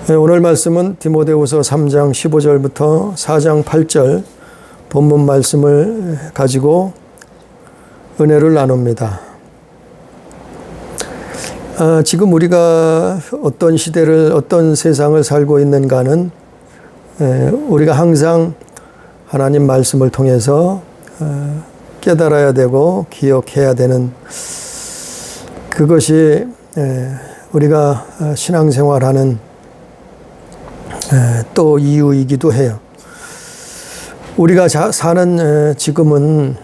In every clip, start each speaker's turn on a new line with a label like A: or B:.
A: 네, 오늘 말씀은 디모데후서 3장 15절부터 4장 8절 본문 말씀을 가지고 은혜를 나눕니다. 지금 우리가 어떤 시대를, 어떤 세상을 살고 있는가는 우리가 항상 하나님 말씀을 통해서 깨달아야 되고 기억해야 되는 그것이 우리가 신앙생활하는 또 이유이기도 해요. 우리가 사는 지금은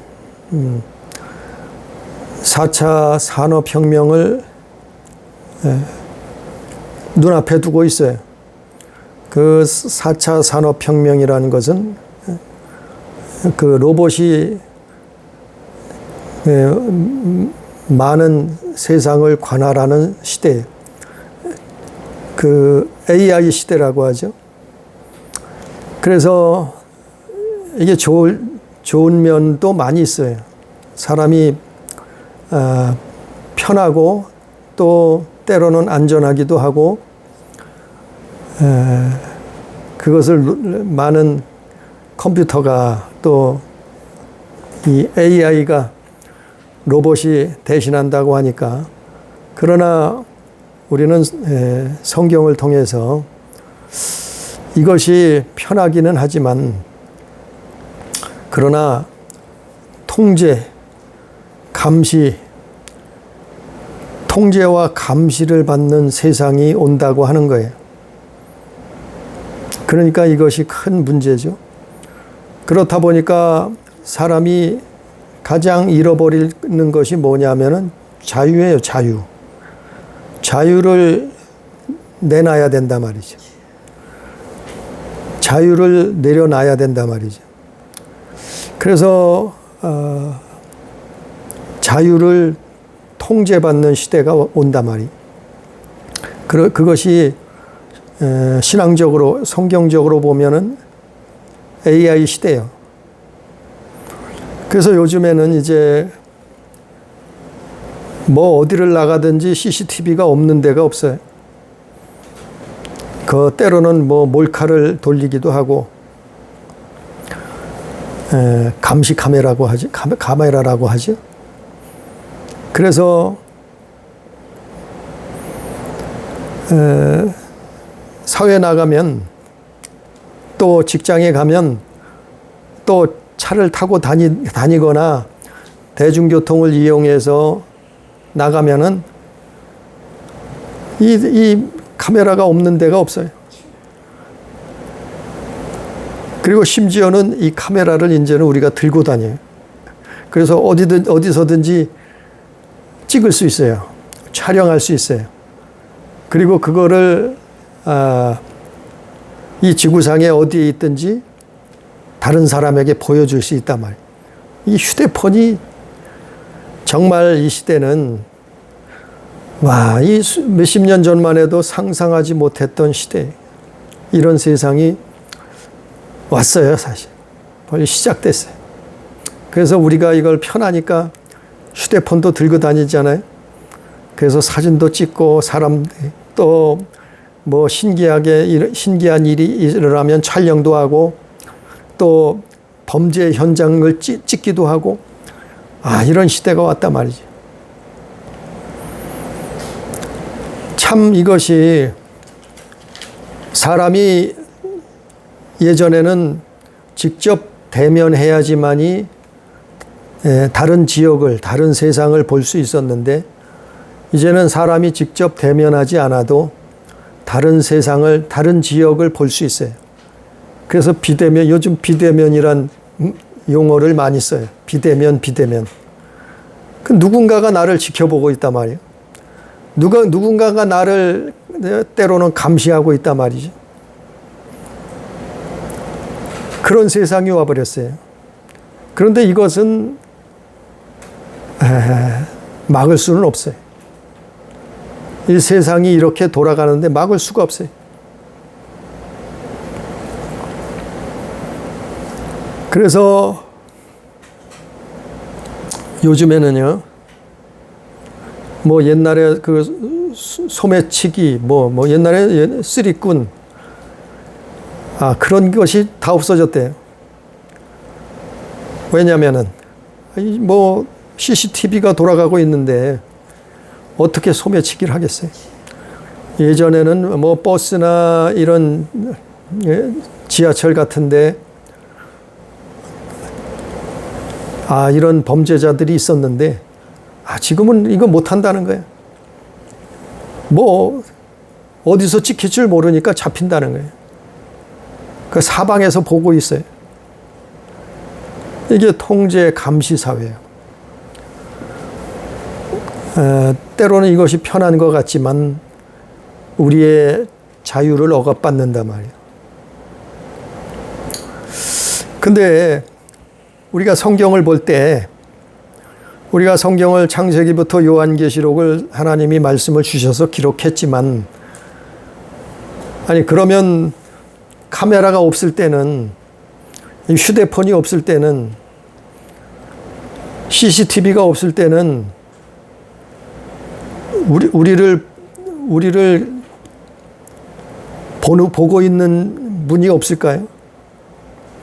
A: 4차 산업혁명을 눈앞에 두고 있어요. 그 4차 산업혁명이라는 것은 그 로봇이 많은 세상을 관할하는 시대예요. 그 AI 시대라고 하죠. 그래서 이게 좋은 면도 많이 있어요. 사람이 편하고 또 때로는 안전하기도 하고 그것을 많은 컴퓨터가 또 이 AI가 로봇이 대신한다고 하니까, 그러나 우리는 성경을 통해서 이것이 편하기는 하지만 그러나 통제, 감시, 통제와 감시를 받는 세상이 온다고 하는 거예요. 그러니까 이것이 큰 문제죠. 그렇다 보니까 사람이 가장 잃어버리는 것이 뭐냐면은 자유예요, 자유. 자유를 내놔야 된단 말이죠. 자유를 내려놔야 된단 말이죠. 그래서 자유를 통제받는 시대가 온단 말이에요. 그것이 신앙적으로, 성경적으로 보면은 AI 시대예요. 그래서 요즘에는 이제 뭐 어디를 나가든지 CCTV가 없는 데가 없어요. 그 때로는 뭐 몰카를 돌리기도 하고, 감시 카메라라고 하지, 카메라라고 하죠. 그래서 사회 나가면, 또 직장에 가면, 또 차를 타고 다니거나 대중교통을 이용해서 나가면은 이 카메라가 없는 데가 없어요. 그리고 심지어는 이 카메라를 이제는 우리가 들고 다녀요. 그래서 어디서든지 찍을 수 있어요. 촬영할 수 있어요. 그리고 그거를 이 지구상에 어디에 있든지 다른 사람에게 보여줄 수 있단 말이에요. 이 휴대폰이 정말 이 시대는 이 몇십 년 전만 해도 상상하지 못했던 시대, 이런 세상이 왔어요. 사실 벌써 시작됐어요. 그래서 우리가 이걸 편하니까 휴대폰도 들고 다니잖아요. 그래서 사진도 찍고, 사람 또 뭐 신기한 일이 일어나면 촬영도 하고, 또 범죄 현장을 찍기도 하고, 이런 시대가 왔단 말이죠. 참 이것이, 사람이 예전에는 직접 대면해야지만이 다른 지역을, 다른 세상을 볼 수 있었는데, 이제는 사람이 직접 대면하지 않아도 다른 세상을, 다른 지역을 볼 수 있어요. 그래서 비대면, 요즘 비대면이란 용어를 많이 써요. 비대면. 그 누군가가 나를 지켜보고 있단 말이에요. 누군가가 나를 때로는 감시하고 있단 말이죠. 그런 세상이 와버렸어요. 그런데 이것은 막을 수는 없어요. 이 세상이 이렇게 돌아가는데 막을 수가 없어요. 그래서 요즘에는요, 뭐 옛날에 그 소매치기, 뭐 옛날에 쓰리꾼, 그런 것이 다 없어졌대요. 왜냐면은, 뭐, CCTV가 돌아가고 있는데, 어떻게 소매치기를 하겠어요? 예전에는 뭐, 버스나 이런 지하철 같은데, 이런 범죄자들이 있었는데, 지금은 이거 못한다는 거예요. 뭐, 어디서 찍힐 줄 모르니까 잡힌다는 거예요. 그 사방에서 보고 있어요. 이게 통제 감시 사회예요. 때로는 이것이 편한 것 같지만 우리의 자유를 억압받는단 말이에요. 근데 우리가 성경을 볼 때, 우리가 성경을 창세기부터 요한계시록을 하나님이 말씀을 주셔서 기록했지만, 그러면 카메라가 없을 때는, 휴대폰이 없을 때는, CCTV가 없을 때는 우리를 보고 있는 분이 없을까요?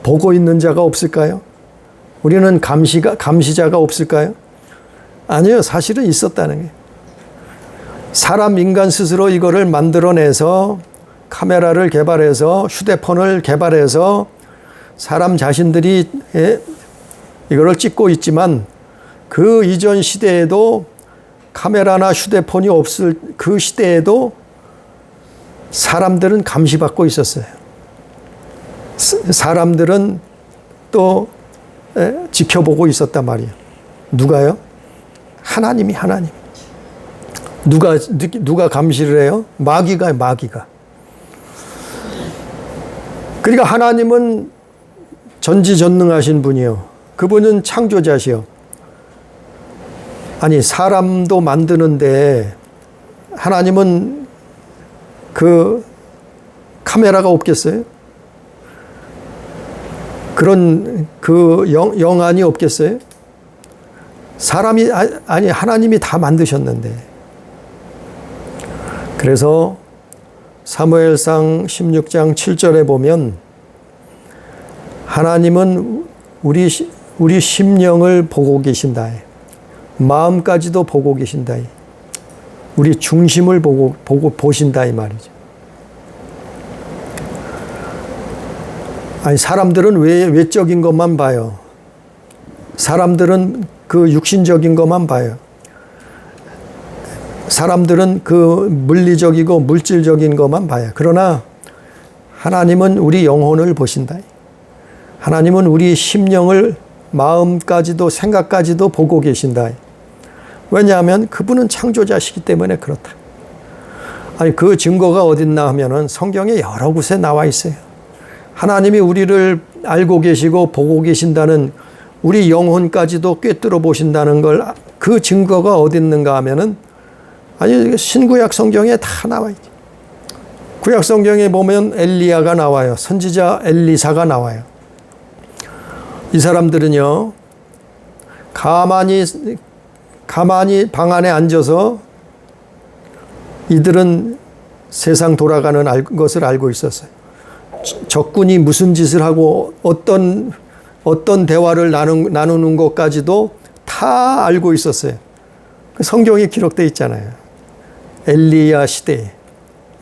A: 보고 있는 자가 없을까요? 우리는 감시자가 없을까요? 아니요, 사실은 있었다는 거예요. 인간 스스로 이거를 만들어내서 카메라를 개발해서 휴대폰을 개발해서 사람 자신들이 이거를 찍고 있지만 그 이전 시대에도 카메라나 휴대폰이 없을 그 시대에도 사람들은 감시받고 있었어요. 사람들은 또 지켜보고 있었단 말이에요. 누가요? 하나님. 누가 감시를 해요? 마귀가. 그러니까 하나님은 전지전능하신 분이요. 그분은 창조자시요. 사람도 만드는데 하나님은 그 카메라가 없겠어요? 그런 그 영안이 없겠어요? 하나님이 다 만드셨는데. 그래서 사무엘상 16장 7절에 보면 하나님은 우리 심령을 보고 계신다. 마음까지도 보고 계신다. 우리 중심을 보신다 이 말이죠. 사람들은 외적인 것만 봐요. 사람들은 그 육신적인 것만 봐요. 사람들은 그 물리적이고 물질적인 것만 봐요. 그러나 하나님은 우리 영혼을 보신다. 하나님은 우리 심령을 마음까지도 생각까지도 보고 계신다. 왜냐하면 그분은 창조자시기 때문에 그렇다. 그 증거가 어딨나 하면은 성경에 여러 곳에 나와 있어요. 하나님이 우리를 알고 계시고 보고 계신다는, 우리 영혼까지도 꿰뚫어 보신다는 걸, 그 증거가 어디 있는가 하면은 신구약 성경에 다 나와 있죠. 구약 성경에 보면 엘리야가 나와요. 선지자 엘리사가 나와요. 이 사람들은요, 가만히 방 안에 앉아서 이들은 세상 돌아가는 것을 알고 있었어요. 적군이 무슨 짓을 하고 어떤 대화를 나누는 것까지도 다 알고 있었어요. 성경에 기록되어 있잖아요. 엘리야 시대,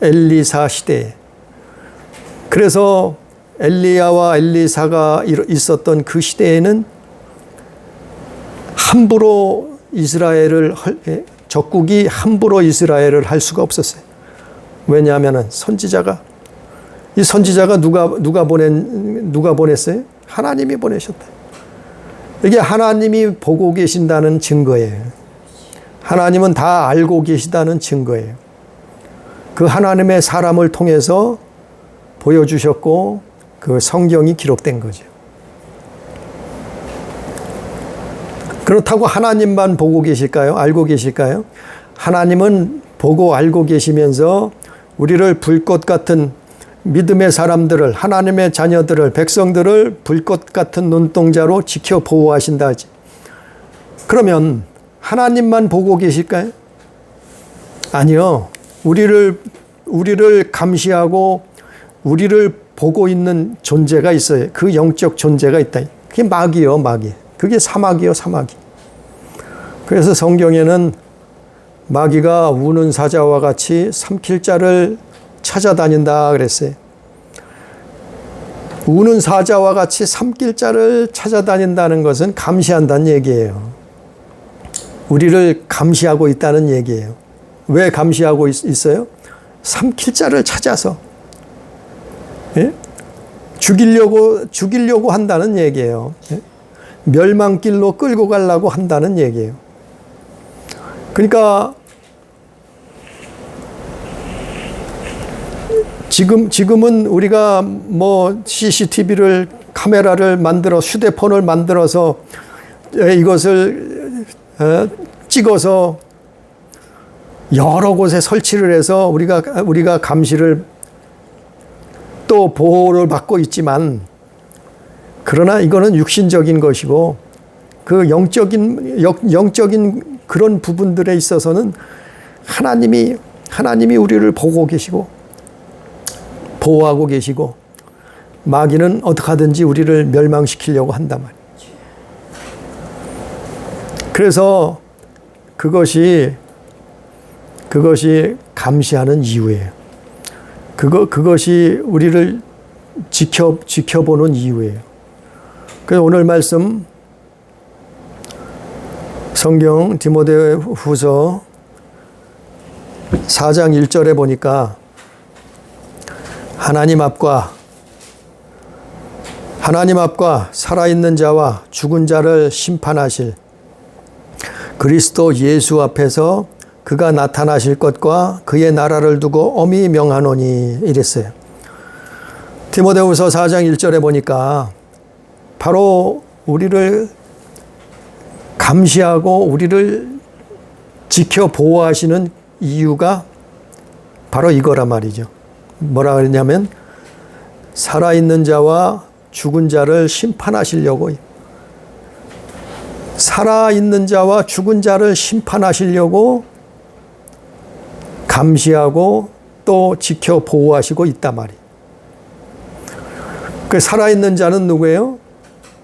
A: 엘리사 시대. 그래서 엘리야와 엘리사가 있었던 그 시대에는 적국이 함부로 이스라엘을 할 수가 없었어요. 왜냐하면 이 선지자가 누가 보냈어요? 하나님이 보내셨다. 이게 하나님이 보고 계신다는 증거예요. 하나님은 다 알고 계시다는 증거예요. 그 하나님의 사람을 통해서 보여주셨고 그 성경이 기록된 거죠. 그렇다고 하나님만 보고 계실까요? 알고 계실까요? 하나님은 보고 알고 계시면서 우리를 불꽃 같은 믿음의 사람들을, 하나님의 자녀들을, 백성들을 불꽃 같은 눈동자로 지켜 보호하신다 하지. 그러면 하나님만 보고 계실까요? 아니요. 우리를 감시하고 우리를 보고 있는 존재가 있어요. 그 영적 존재가 있다. 그게 마귀요, 마귀. 그게 사마귀요, 사마귀. 그래서 성경에는 마귀가 우는 사자와 같이 삼킬 자를 찾아다닌다 그랬어요. 우는 사자와 같이 삼킬 자를 찾아다닌다는 것은 감시한다는 얘기예요. 우리를 감시하고 있다는 얘기예요. 왜 감시하고 있어요? 삼킬 자를 찾아서. 예? 죽이려고 한다는 얘기예요. 예? 멸망길로 끌고 가려고 한다는 얘기예요. 그러니까 지금은 우리가 뭐 CCTV를 카메라를 만들어 휴대폰을 만들어서 이것을 찍어서 여러 곳에 설치를 해서 우리가 감시를 또 보호를 받고 있지만, 그러나 이거는 육신적인 것이고 그 영적인 그런 부분들에 있어서는 하나님이 우리를 보고 계시고 보호하고 계시고, 마귀는 어떻게 하든지 우리를 멸망시키려고 한단 말이에요. 그래서 그것이 감시하는 이유예요. 그것이 우리를 지켜보는 이유예요. 그래서 오늘 말씀 성경 디모데후서 4장 1절에 보니까 하나님 앞과 살아있는 자와 죽은 자를 심판하실 그리스도 예수 앞에서 그가 나타나실 것과 그의 나라를 두고 엄히 명하노니 이랬어요. 디모데후서 4장 1절에 보니까 바로 우리를 감시하고 우리를 지켜 보호하시는 이유가 바로 이거란 말이죠. 뭐라 그랬냐면 살아있는 자와 죽은 자를 심판하시려고, 살아있는 자와 죽은 자를 심판하시려고 감시하고 또 지켜 보호하시고 있단 말이에요. 그 살아있는 자는 누구예요?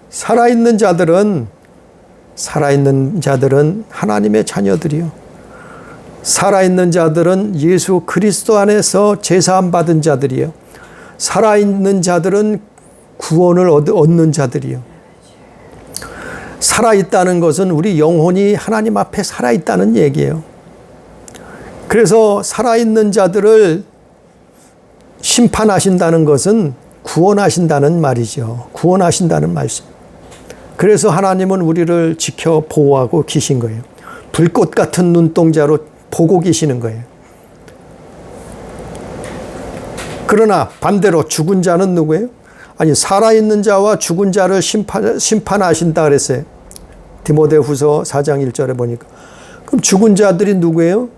A: 살아있는 자들은 하나님의 자녀들이요. 살아있는 자들은 예수 그리스도 안에서 제사함 받은 자들이요. 살아있는 자들은 구원을 얻는 자들이요. 살아있다는 것은 우리 영혼이 하나님 앞에 살아있다는 얘기예요. 그래서 살아있는 자들을 심판하신다는 것은 구원하신다는 말이죠. 구원하신다는 말씀. 그래서 하나님은 우리를 지켜 보호하고 계신 거예요. 불꽃 같은 눈동자로 보고 계시는 거예요. 그러나 반대로 죽은 자는 누구예요? 아니, 살아있는 자와 죽은 자를 심판하신다 그랬어요. 디모데후서 4장 1절에 보니까. 그럼 죽은 자들이 누구예요?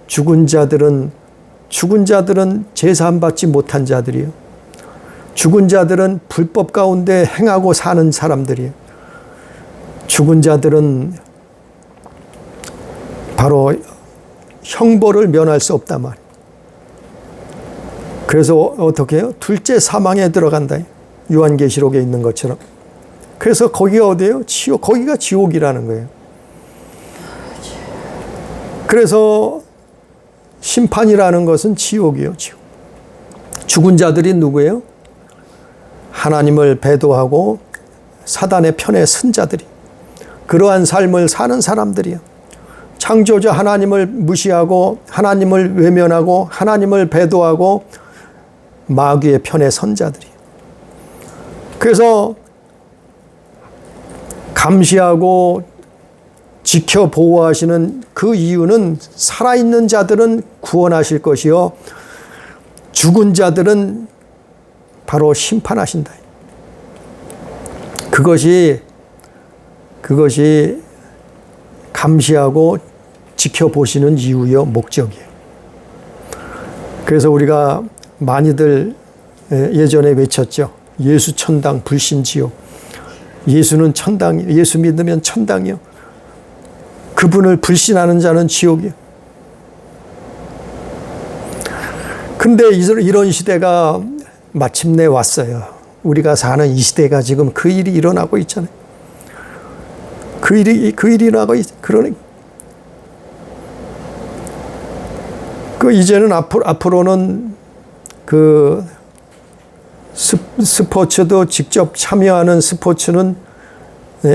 A: 죽은 자들은 제사함 받지 못한 자들이에요. 죽은 자들은 불법 가운데 행하고 사는 사람들이에요. 죽은 자들은 바로 형벌을 면할 수 없단 말이에요. 그래서 어떻게 해요? 둘째 사망에 들어간다. 요한계시록에 있는 것처럼. 그래서 거기가 어디예요? 지옥. 거기가 지옥이라는 거예요. 그래서 심판이라는 것은 지옥이에요. 지옥. 죽은 자들이 누구예요? 하나님을 배도하고 사단의 편에 선 자들이. 그러한 삶을 사는 사람들이요. 창조자 하나님을 무시하고 하나님을 외면하고 하나님을 배도하고 마귀의 편에 선 자들이요. 그래서 감시하고 지켜 보호하시는 그 이유는 살아있는 자들은 구원하실 것이요, 죽은 자들은 바로 심판하신다. 그것이 감시하고 지켜보시는 이유요, 목적이에요. 그래서 우리가 많이들 예전에 외쳤죠. 예수 천당, 불신 지옥. 예수는 천당이요. 예수 믿으면 천당이요. 그분을 불신하는 자는 지옥이요. 근데 이런 시대가 마침내 왔어요. 우리가 사는 이 시대가 지금 그 일이 일어나고 있잖아요. 그 일이 일어나고 그러니 이제는 앞으로는 그 스포츠도 직접 참여하는 스포츠는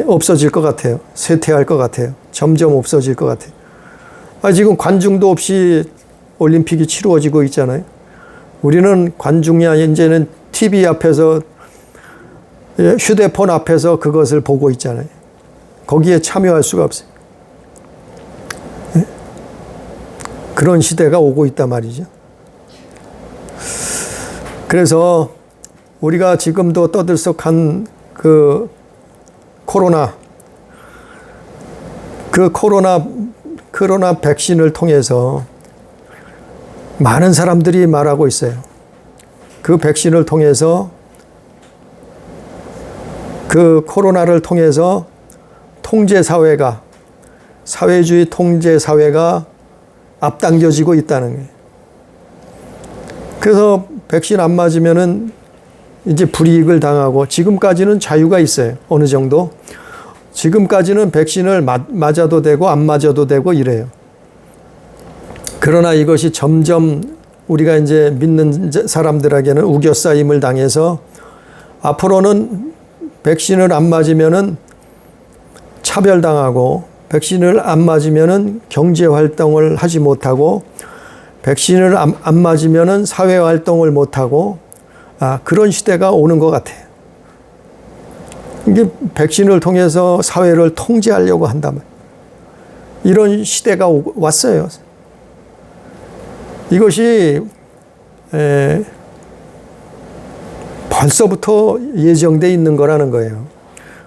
A: 없어질 것 같아요. 쇠퇴할 것 같아요. 점점 없어질 것 같아요. 지금 관중도 없이 올림픽이 치루어지고 있잖아요. 우리는 관중이 아니라 이제는 TV 앞에서, 휴대폰 앞에서 그것을 보고 있잖아요. 거기에 참여할 수가 없어요. 그런 시대가 오고 있단 말이죠. 그래서 우리가 지금도 떠들썩한 그 코로나 백신을 통해서 많은 사람들이 말하고 있어요. 그 백신을 통해서, 그 코로나를 통해서 사회주의 통제사회가 앞당겨지고 있다는 거예요. 그래서 백신 안 맞으면은 이제 불이익을 당하고, 지금까지는 자유가 있어요. 어느 정도. 지금까지는 백신을 맞아도 되고 안 맞아도 되고 이래요. 그러나 이것이 점점 우리가 이제 믿는 사람들에게는 우겨싸임을 당해서 앞으로는 백신을 안 맞으면은 차별당하고, 백신을 안 맞으면은 경제활동을 하지 못하고, 백신을 안 맞으면은 사회활동을 못하고, 그런 시대가 오는 것 같아요. 이게 백신을 통해서 사회를 통제하려고 한다면 이런 시대가 왔어요. 이것이 벌써부터 예정되어 있는 거라는 거예요.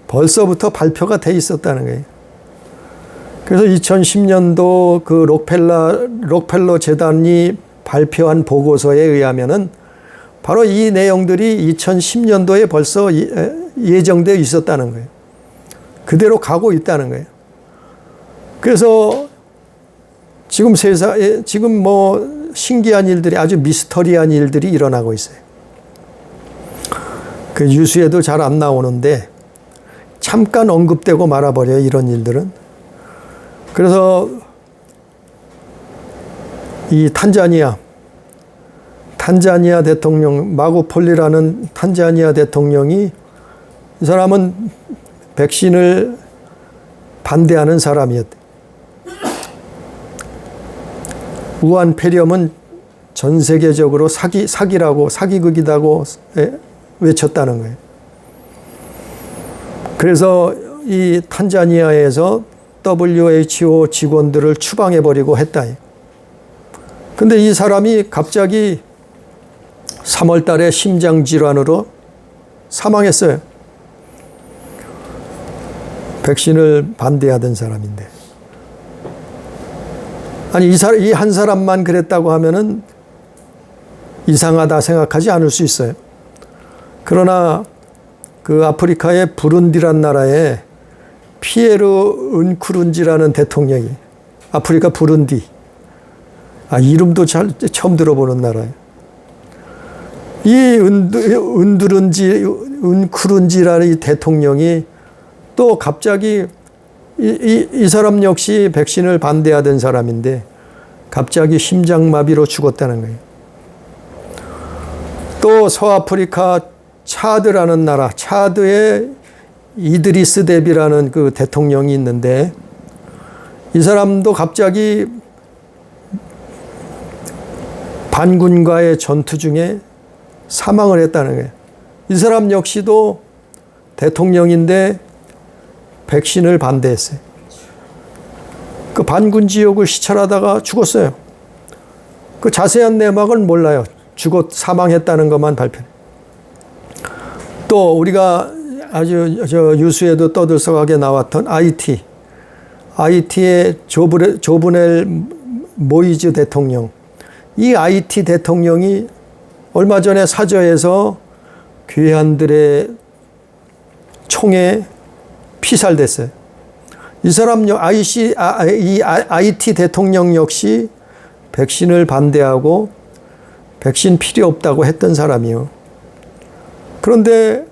A: 벌써부터 발표가 돼 있었다는 거예요. 그래서 2010년도 그 록펠러 재단이 발표한 보고서에 의하면은 바로 이 내용들이 2010년도에 벌써 예정되어 있었다는 거예요. 그대로 가고 있다는 거예요. 그래서 지금 지금 뭐 신기한 일들이, 아주 미스터리한 일들이 일어나고 있어요. 그 뉴스에도 잘 안 나오는데 잠깐 언급되고 말아버려요, 이런 일들은. 그래서 이 탄자니아 대통령, 마구폴리라는 탄자니아 대통령이, 이 사람은 백신을 반대하는 사람이었대. 우한 폐렴은 전 세계적으로 사기극이라고 외쳤다는 거예요. 그래서 이 탄자니아에서 WHO 직원들을 추방해버리고 했다. 근데 이 사람이 갑자기 3월 달에 심장질환으로 사망했어요. 백신을 반대하던 사람인데. 아니, 이 한 사람만 그랬다고 하면은 이상하다 생각하지 않을 수 있어요. 그러나 그 아프리카의 부룬디란 나라에 피에르 은쿠룬지라는 대통령이, 아프리카 부룬디, 이름도 처음 들어보는 나라예요. 이 은쿠룬지라는 이 대통령이 또 갑자기 이 사람 역시 백신을 반대하던 사람인데 갑자기 심장마비로 죽었다는 거예요. 또 서아프리카 차드라는 나라, 차드에 이드리스 데비라는 그 대통령이 있는데 이 사람도 갑자기 반군과의 전투 중에 사망을 했다는 거예요. 이 사람 역시도 대통령인데 백신을 반대했어요. 그 반군 지역을 시찰하다가 죽었어요. 그 자세한 내막은 몰라요. 사망했다는 것만 발표해요. 또 우리가 아주 뉴스에도 떠들썩하게 나왔던 아이티의 조브넬 모이즈 대통령. 이 아이티 대통령이 얼마 전에 사저에서 괴한들의 총에 피살됐어요. 이 사람 아이티 대통령 역시 백신을 반대하고 백신 필요 없다고 했던 사람이요. 그런데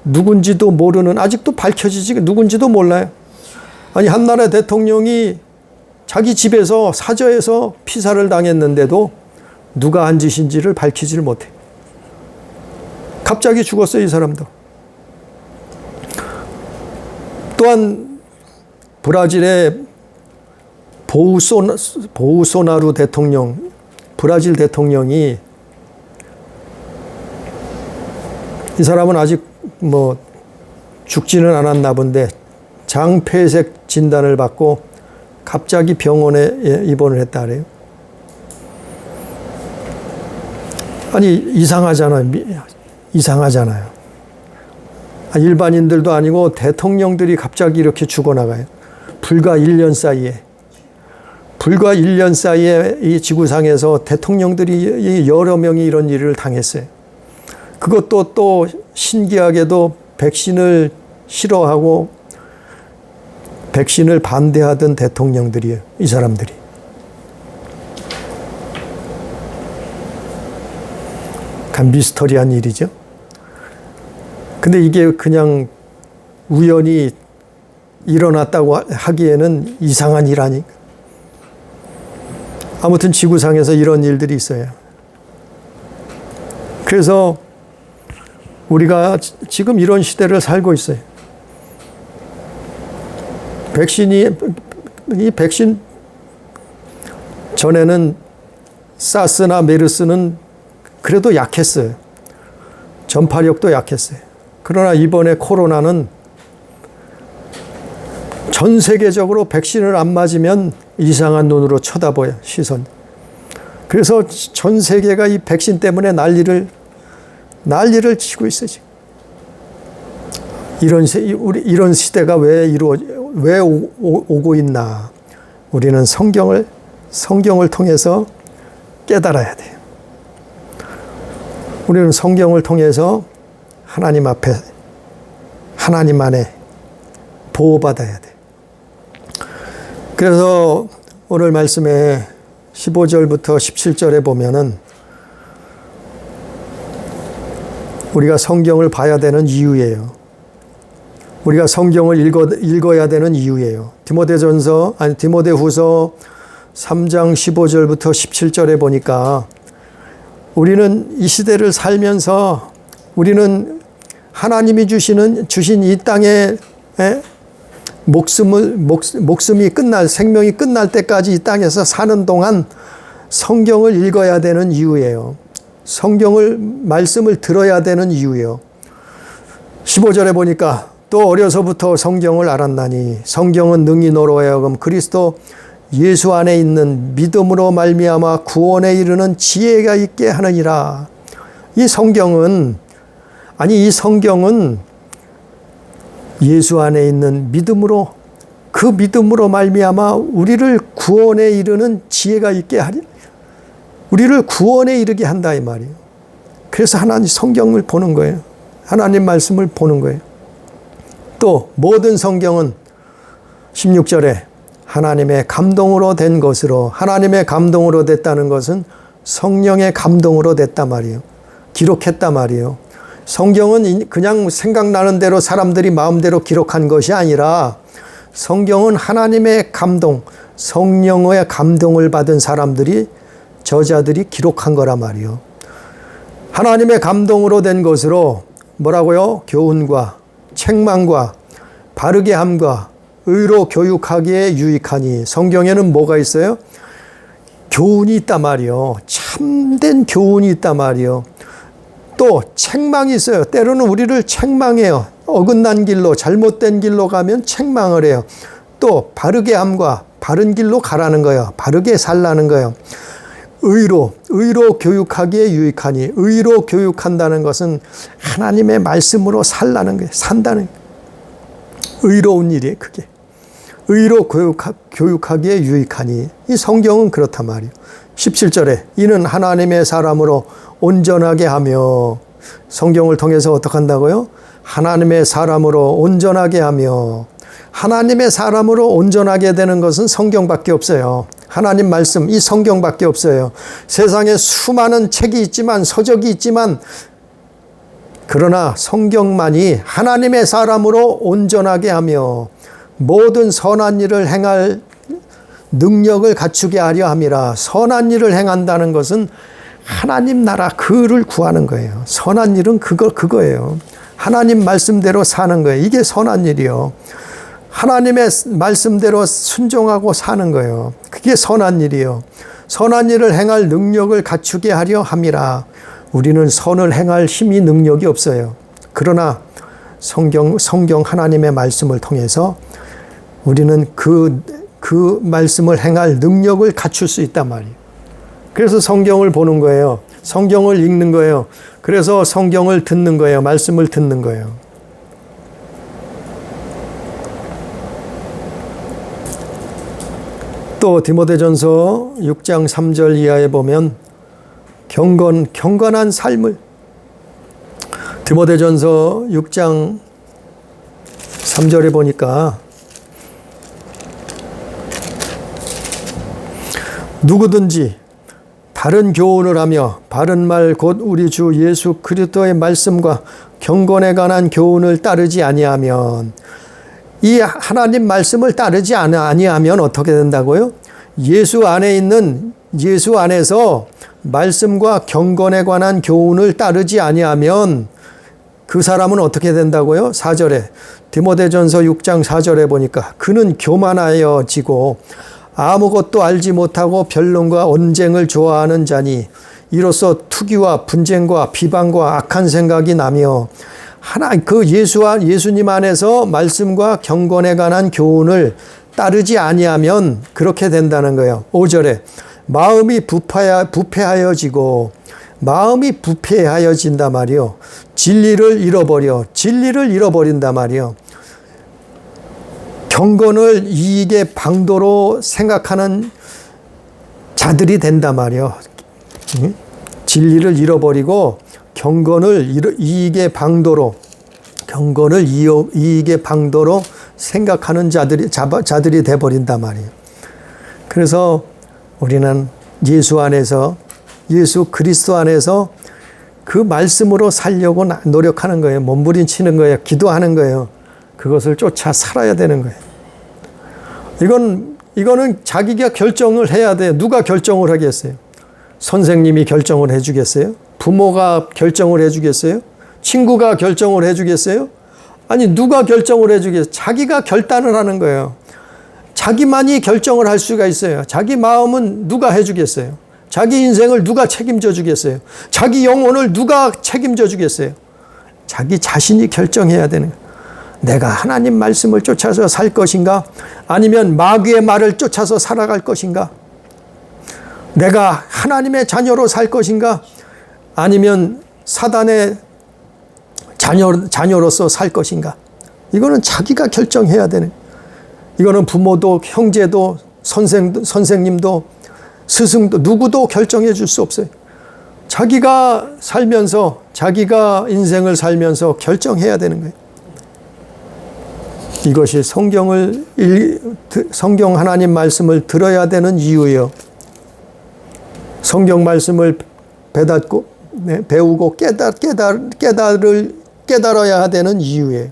A: 누군지도 모르는, 아직도 밝혀지지, 누군지도 몰라요. 아니, 한 나라 대통령이 자기 집에서 사저에서 피살을 당했는데도 누가 한 짓인지를 밝히지를 못해. 갑자기 죽었어요, 이 사람도. 또한 브라질의 보우소나루 대통령, 브라질 대통령이, 이 사람은 아직 뭐 죽지는 않았나 본데 장폐색 진단을 받고 갑자기 병원에 입원을 했다 그래요. 아니, 이상하잖아요. 일반인들도 아니고 대통령들이 갑자기 이렇게 죽어나가요. 불과 1년 사이에 이 지구상에서 대통령들이 여러 명이 이런 일을 당했어요. 그것도 또 신기하게도 백신을 싫어하고 백신을 반대하던 대통령들이에요, 이 사람들이. 참 미스터리한 일이죠. 근데 이게 그냥 우연히 일어났다고 하기에는 이상한 일 아니까. 아무튼 지구상에서 이런 일들이 있어요. 그래서 우리가 지금 이런 시대를 살고 있어요. 이 백신 전에는 사스나 메르스는 그래도 약했어요. 전파력도 약했어요. 그러나 이번에 코로나는 전 세계적으로 백신을 안 맞으면 이상한 눈으로 쳐다봐요, 시선. 그래서 전 세계가 이 백신 때문에 난리를 치고 있어요, 지금. 이런 시대가 왜 오고 있나. 우리는 성경을 통해서 깨달아야 돼요. 우리는 성경을 통해서 하나님 앞에, 하나님 안에 보호받아야 돼. 그래서 오늘 말씀에 15절부터 17절에 보면은 우리가 성경을 봐야 되는 이유예요. 우리가 성경을 읽어야 되는 이유예요. 디모데후서 3장 15절부터 17절에 보니까 우리는 이 시대를 살면서 우리는 하나님이 주신 이 땅에 목숨이 생명이 끝날 때까지 이 땅에서 사는 동안 성경을 읽어야 되는 이유예요. 말씀을 들어야 되는 이유예요. 15절에 보니까 또 어려서부터 성경을 알았나니 성경은 능히 너로 하여금 그리스도 예수 안에 있는 믿음으로 말미암아 구원에 이르는 지혜가 있게 하느니라. 이 성경은 예수 안에 있는 믿음으로, 그 믿음으로 말미암아 우리를 구원에 이르는 지혜가 있게 하리. 우리를 구원에 이르게 한다 이 말이에요. 그래서 하나님 성경을 보는 거예요. 하나님 말씀을 보는 거예요. 또 모든 성경은 16절에 하나님의 감동으로 된 것으로, 하나님의 감동으로 됐다는 것은 성령의 감동으로 됐단 말이에요. 기록했단 말이에요. 성경은 그냥 생각나는 대로 사람들이 마음대로 기록한 것이 아니라 성경은 하나님의 감동, 성령의 감동을 받은 저자들이 기록한 거란 말이에요. 하나님의 감동으로 된 것으로 뭐라고요? 교훈과 책망과 바르게 함과 의로 교육하기에 유익하니. 성경에는 뭐가 있어요? 교훈이 있단 말이에요. 참된 교훈이 있단 말이에요. 또 책망이 있어요. 때로는 우리를 책망해요. 어긋난 길로, 잘못된 길로 가면 책망을 해요. 또 바르게 함과 바른 길로 가라는 거예요. 바르게 살라는 거예요. 의로 교육하기에 유익하니. 의로 교육한다는 것은 하나님의 말씀으로 살라는 거예요. 산다는 거예요. 의로운 일이에요, 그게. 의로 교육하기에 유익하니. 이 성경은 그렇단 말이에요. 17절에 이는 하나님의 사람으로 온전하게 하며. 성경을 통해서 어떻게 한다고요? 하나님의 사람으로 온전하게 하며. 하나님의 사람으로 온전하게 되는 것은 성경밖에 없어요. 하나님 말씀, 이 성경밖에 없어요. 세상에 수많은 책이 있지만, 서적이 있지만, 그러나 성경만이 하나님의 사람으로 온전하게 하며 모든 선한 일을 행할 능력을 갖추게 하려 함이라. 선한 일을 행한다는 것은 하나님 나라 그를 구하는 거예요. 선한 일은 그거예요. 하나님 말씀대로 사는 거예요. 이게 선한 일이요. 하나님의 말씀대로 순종하고 사는 거예요. 그게 선한 일이요. 선한 일을 행할 능력을 갖추게 하려 함이라. 우리는 선을 행할 힘이 능력이 없어요. 그러나 성경 하나님의 말씀을 통해서 우리는 그 말씀을 행할 능력을 갖출 수 있단 말이에요. 그래서 성경을 보는 거예요. 성경을 읽는 거예요. 그래서 성경을 듣는 거예요. 말씀을 듣는 거예요. 또 디모데전서 6장 3절 이하에 보면 경건한 삶을, 디모데전서 6장 3절에 보니까 누구든지 바른 교훈을 하며 바른 말 곧 우리 주 예수 그리스도의 말씀과 경건에 관한 교훈을 따르지 아니하면, 이 하나님 말씀을 따르지 아니하면 어떻게 된다고요? 예수 안에서 말씀과 경건에 관한 교훈을 따르지 아니하면 그 사람은 어떻게 된다고요? 4절에, 디모데전서 6장 4절에 보니까 그는 교만하여지고 아무것도 알지 못하고 변론과 언쟁을 좋아하는 자니 이로써 투기와 분쟁과 비방과 악한 생각이 나며 예수님 안에서 말씀과 경건에 관한 교훈을 따르지 아니하면 그렇게 된다는 거예요. 5절에 마음이 부패하여진단 말이요. 진리를 잃어버린단 말이요. 경건을 이익의 방도로 생각하는 자들이 된단 말이요. 진리를 잃어버리고 경건을 이익의 방도로 생각하는 자들이 돼버린단 말이에요. 그래서 우리는 예수 그리스도 안에서 그 말씀으로 살려고 노력하는 거예요. 몸부림치는 거예요. 기도하는 거예요. 그것을 쫓아 살아야 되는 거예요. 이거는 자기가 결정을 해야 돼요. 누가 결정을 하겠어요? 선생님이 결정을 해주겠어요? 부모가 결정을 해주겠어요? 친구가 결정을 해주겠어요? 아니, 누가 결정을 해주겠어요? 자기가 결단을 하는 거예요. 자기만이 결정을 할 수가 있어요. 자기 마음은 누가 해주겠어요? 자기 인생을 누가 책임져 주겠어요? 자기 영혼을 누가 책임져 주겠어요? 자기 자신이 결정해야 되는 거예요. 내가 하나님 말씀을 쫓아서 살 것인가? 아니면 마귀의 말을 쫓아서 살아갈 것인가? 내가 하나님의 자녀로 살 것인가? 아니면 사단의 자녀로서 살 것인가? 이거는 자기가 결정해야 되는, 이거는 부모도 형제도 선생님도 스승도 누구도 결정해 줄 수 없어요. 자기가 살면서, 자기가 인생을 살면서 결정해야 되는 거예요. 이것이 성경 하나님 말씀을 들어야 되는 이유예요. 성경 말씀을 배우고 깨달아야 되는 이유예요.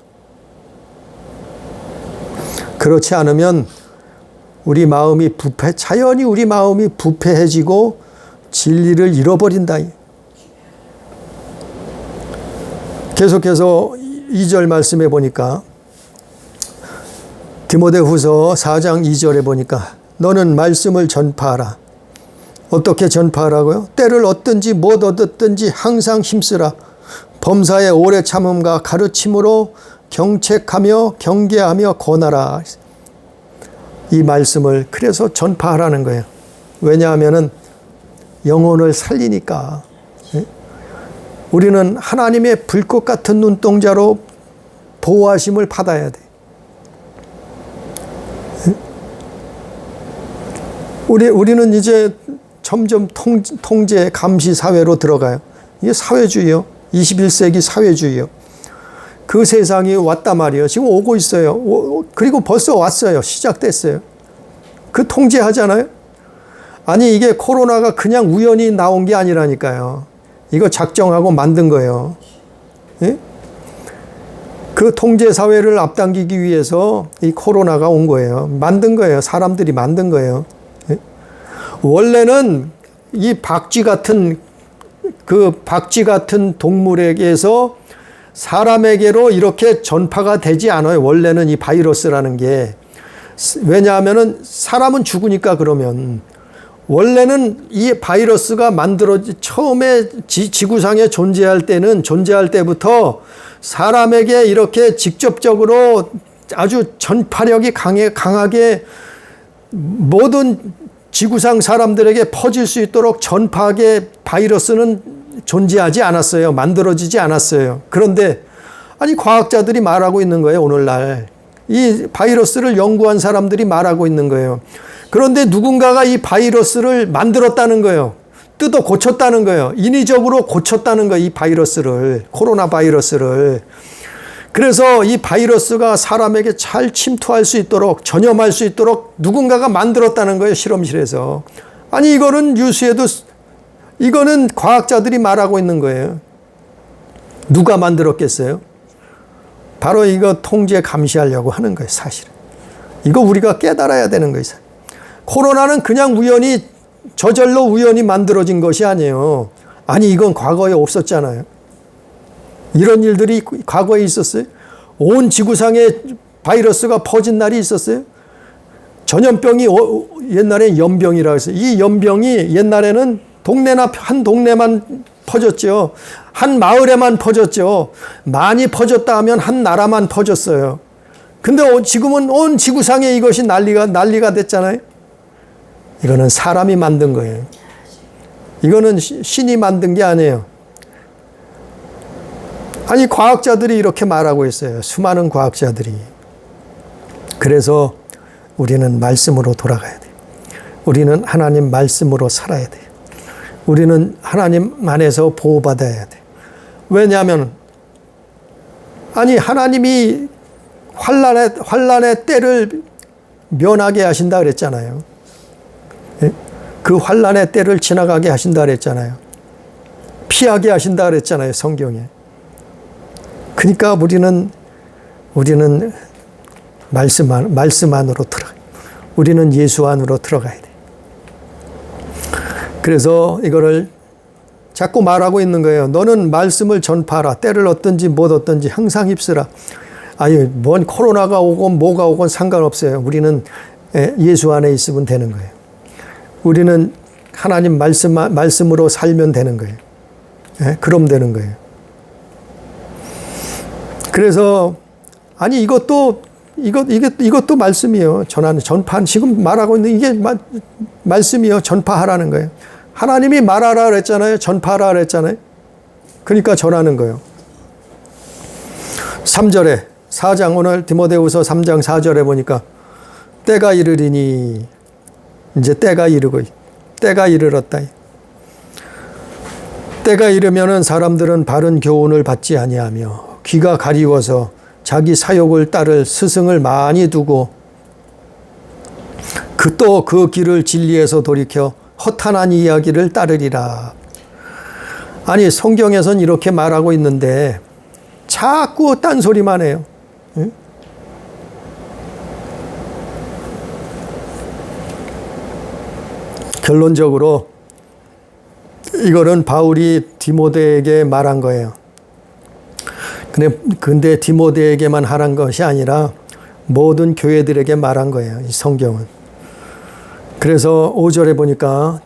A: 그렇지 않으면 자연히 우리 마음이 부패해지고 진리를 잃어버린다. 계속해서 2절 말씀해 보니까, 디모데후서 4장 2절에 보니까 너는 말씀을 전파하라. 어떻게 전파하라고요? 때를 얻든지 못 얻든지 항상 힘쓰라. 범사의 오래 참음과 가르침으로 경책하며 경계하며 권하라. 이 말씀을 그래서 전파하라는 거예요. 왜냐하면 영혼을 살리니까. 우리는 하나님의 불꽃 같은 눈동자로 보호하심을 받아야 돼. 우리는 이제 점점 통제, 감시 사회로 들어가요. 이게 사회주의요. 21세기 사회주의요. 그 세상이 왔단 말이에요. 지금 오고 있어요. 그리고 벌써 왔어요. 시작됐어요. 그 통제하잖아요. 아니 이게 코로나가 그냥 우연히 나온 게 아니라니까요. 이거 작정하고 만든 거예요. 예? 그 통제사회를 앞당기기 위해서 이 코로나가 온 거예요. 만든 거예요. 사람들이 만든 거예요. 예? 원래는 이 박쥐 같은 동물에게서 사람에게로 이렇게 전파가 되지 않아요. 원래는 이 바이러스라는 게. 왜냐하면은 사람은 죽으니까 그러면. 원래는 이 바이러스가 처음에 지구상에 존재할 때부터 사람에게 이렇게 직접적으로 아주 전파력이 강하게 모든 지구상 사람들에게 퍼질 수 있도록 전파하게 바이러스는 존재하지 않았어요. 만들어지지 않았어요. 그런데 아니 과학자들이 말하고 있는 거예요. 오늘날 이 바이러스를 연구한 사람들이 말하고 있는 거예요. 그런데 누군가가 이 바이러스를 만들었다는 거예요. 뜯어 고쳤다는 거예요. 인위적으로 고쳤다는 거예요. 이 바이러스를, 코로나 바이러스를. 그래서 이 바이러스가 사람에게 잘 침투할 수 있도록, 전염할 수 있도록 누군가가 만들었다는 거예요. 실험실에서. 아니 이거는 이거는 과학자들이 말하고 있는 거예요. 누가 만들었겠어요? 바로 이거 통제 감시하려고 하는 거예요. 사실은. 이거 우리가 깨달아야 되는 거예요. 코로나는 그냥 저절로 우연히 만들어진 것이 아니에요. 아니 이건 과거에 없었잖아요. 이런 일들이 과거에 있었어요. 온 지구상에 바이러스가 퍼진 날이 있었어요. 전염병이 옛날에 연병이라고 했어요. 이 연병이 옛날에는 한 동네만 퍼졌죠. 한 마을에만 퍼졌죠. 많이 퍼졌다 하면 한 나라만 퍼졌어요. 근데 지금은 온 지구상에 이것이 난리가 됐잖아요. 이거는 사람이 만든 거예요. 이거는 신이 만든 게 아니에요. 아니 과학자들이 이렇게 말하고 있어요. 수많은 과학자들이. 그래서 우리는 말씀으로 돌아가야 돼요. 우리는 하나님 말씀으로 살아야 돼요. 우리는 하나님 안에서 보호받아야 돼요. 왜냐하면 아니 하나님이 환난의 때를 면하게 하신다 그랬잖아요. 그 환난의 때를 지나가게 하신다 그랬잖아요. 피하게 하신다 그랬잖아요. 성경에. 그러니까 우리는 말씀 안으로 들어가요. 우리는 예수 안으로 들어가야 돼요. 그래서 이거를 자꾸 말하고 있는 거예요. 너는 말씀을 전파하라. 때를 얻든지 못 얻든지 항상 힘쓰라. 아니 뭔 코로나가 오건 뭐가 오건 상관없어요. 우리는 예수 안에 있으면 되는 거예요. 우리는 하나님 말씀으로 살면 되는 거예요. 그럼 되는 거예요. 그래서 아니 이것도 말씀이에요. 전파 지금 말하고 있는 이게 말씀이요. 전파하라는 거예요. 하나님이 말하라 그랬잖아요. 전파하라 그랬잖아요. 그러니까 전하는 거예요. 3절에 4장 오늘 디모데후서 3장 4절에 보니까 때가 이르리니 이제 때가 이르렀다. 때가 이르면은 사람들은 바른 교훈을 받지 아니하며 귀가 가리워서 자기 사욕을 따를 스승을 많이 두고 그 길을 진리에서 돌이켜 허탄한 이야기를 따르리라. 아니 성경에선 이렇게 말하고 있는데 자꾸 딴소리만 해요. 응? 결론적으로 이거는 바울이 디모데에게 말한 거예요. 근데 디모데에게만 하란 것이 아니라 모든 교회들에게 말한 거예요. 이 성경은. 그래서 5절에 보니까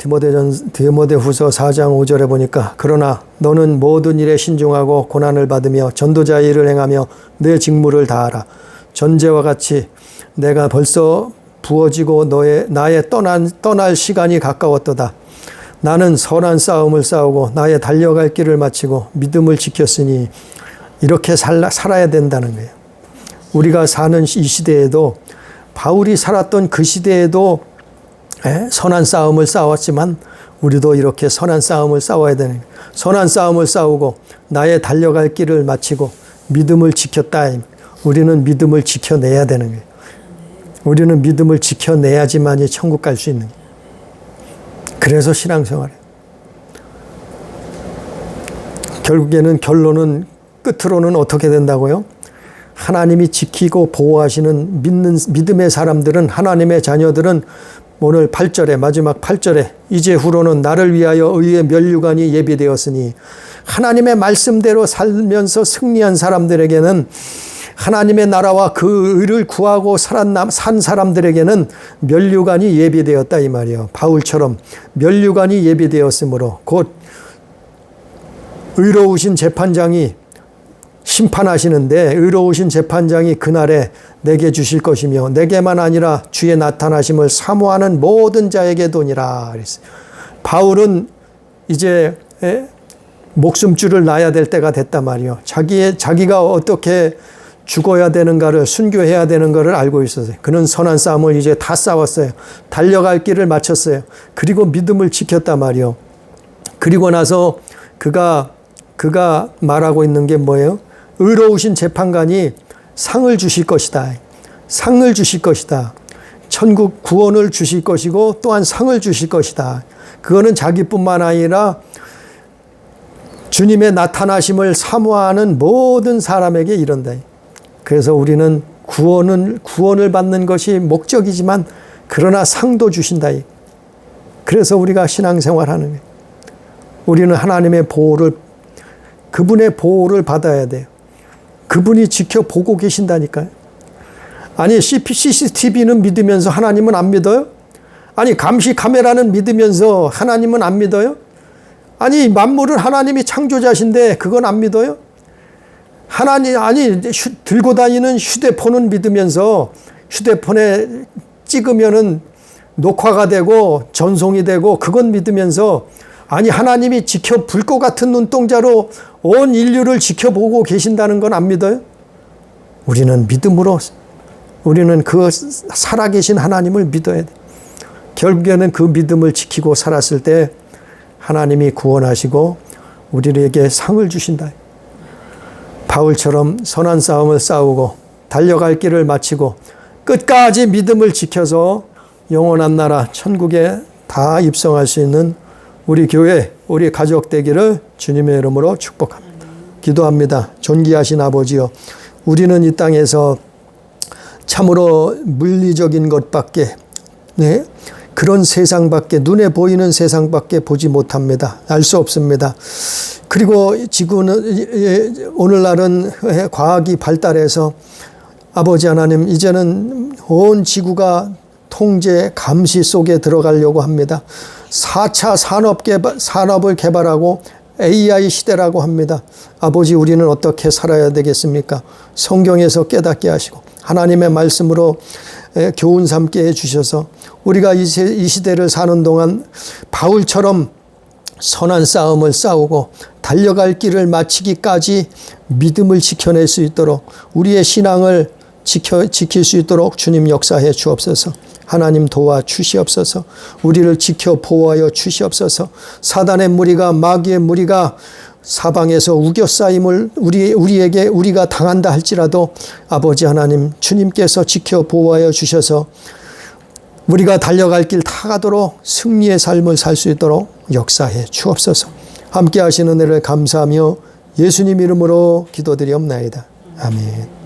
A: 디모데후서 4장 5절에 보니까 그러나 너는 모든 일에 신중하고 고난을 받으며 전도자의 일을 행하며 내 직무를 다하라. 전제와 같이 내가 벌써 부어지고 나의 떠날 시간이 가까웠도다. 나는 선한 싸움을 싸우고 나의 달려갈 길을 마치고 믿음을 지켰으니 이렇게 살아야 된다는 거예요. 우리가 사는 이 시대에도 바울이 살았던 그 시대에도 선한 싸움을 싸웠지만 우리도 이렇게 선한 싸움을 싸워야 되는 거예요. 선한 싸움을 싸우고 나의 달려갈 길을 마치고 믿음을 지켰다. 우리는 믿음을 지켜내야 되는 거예요. 우리는 믿음을 지켜내야지만이 천국 갈 수 있는 거예요. 그래서 신앙생활에 결국에는 결론은 끝으로는 어떻게 된다고요? 하나님이 지키고 보호하시는 믿음의 사람들은, 하나님의 자녀들은 오늘 8절에, 마지막 8절에 이제 후로는 나를 위하여 의의 면류관이 예비되었으니, 하나님의 말씀대로 살면서 승리한 사람들에게는, 하나님의 나라와 그 의를 구하고 산 사람들에게는 면류관이 예비되었다 이 말이에요. 바울처럼 면류관이 예비되었으므로 곧 의로우신 재판장이 심판하시는데, 의로우신 재판장이 그날에 내게 주실 것이며 내게만 아니라 주의 나타나심을 사모하는 모든 자에게 도니라 그랬어요. 바울은 이제 목숨줄을 놔야 될 때가 됐단 말이에요. 자기가 어떻게 죽어야 되는가를, 순교해야 되는가를 알고 있었어요. 그는 선한 싸움을 이제 다 싸웠어요. 달려갈 길을 마쳤어요. 그리고 믿음을 지켰단 말이에요. 그리고 나서 그가 말하고 있는 게 뭐예요? 의로우신 재판관이 상을 주실 것이다. 상을 주실 것이다. 천국 구원을 주실 것이고 또한 상을 주실 것이다. 그거는 자기뿐만 아니라 주님의 나타나심을 사모하는 모든 사람에게 이른다. 그래서 우리는 구원을 받는 것이 목적이지만 그러나 상도 주신다. 그래서 우리가 신앙생활하는 거예요. 우리는 하나님의 보호를, 그분의 보호를 받아야 돼요. 그분이 지켜보고 계신다니까요. 아니 CCTV는 믿으면서 하나님은 안 믿어요? 아니 감시 카메라는 믿으면서 하나님은 안 믿어요? 아니 만물은 하나님이 창조자신데 그건 안 믿어요? 들고 다니는 휴대폰은 믿으면서 휴대폰에 찍으면은 녹화가 되고 전송이 되고 그건 믿으면서, 아니 하나님이 지켜 불꽃 같은 눈동자로 온 인류를 지켜보고 계신다는 건 안 믿어요? 우리는 믿음으로, 우리는 그 살아계신 하나님을 믿어야 돼. 결국에는 그 믿음을 지키고 살았을 때 하나님이 구원하시고 우리에게 상을 주신다. 바울처럼 선한 싸움을 싸우고 달려갈 길을 마치고 끝까지 믿음을 지켜서 영원한 나라 천국에 다 입성할 수 있는 우리 교회, 우리 가족 되기를 주님의 이름으로 축복합니다. 기도합니다. 존귀하신 아버지요, 우리는 이 땅에서 참으로 물리적인 것밖에, 그런 세상밖에, 눈에 보이는 세상밖에 보지 못합니다. 알 수 없습니다. 그리고 지구는, 오늘날은 과학이 발달해서 아버지 하나님, 이제는 온 지구가 통제, 감시 속에 들어가려고 합니다. 4차 산업을 개발하고 AI 시대라고 합니다. 아버지, 우리는 어떻게 살아야 되겠습니까? 성경에서 깨닫게 하시고 하나님의 말씀으로 교훈 삼게 해주셔서 우리가 이 시대를 사는 동안 바울처럼 선한 싸움을 싸우고 달려갈 길을 마치기까지 믿음을 지켜낼 수 있도록, 우리의 신앙을 지킬 수 있도록 주님 역사해 주옵소서. 하나님 도와 주시옵소서. 우리를 지켜 보호하여 주시옵소서. 사단의 무리가, 마귀의 무리가 사방에서 우겨싸임을 우리가 당한다 할지라도 아버지 하나님, 주님께서 지켜 보호하여 주셔서 우리가 달려갈 길 다 가도록 승리의 삶을 살 수 있도록 역사해 주옵소서. 함께 하시는 은혜를 감사하며 예수님 이름으로 기도드리옵나이다. 아멘.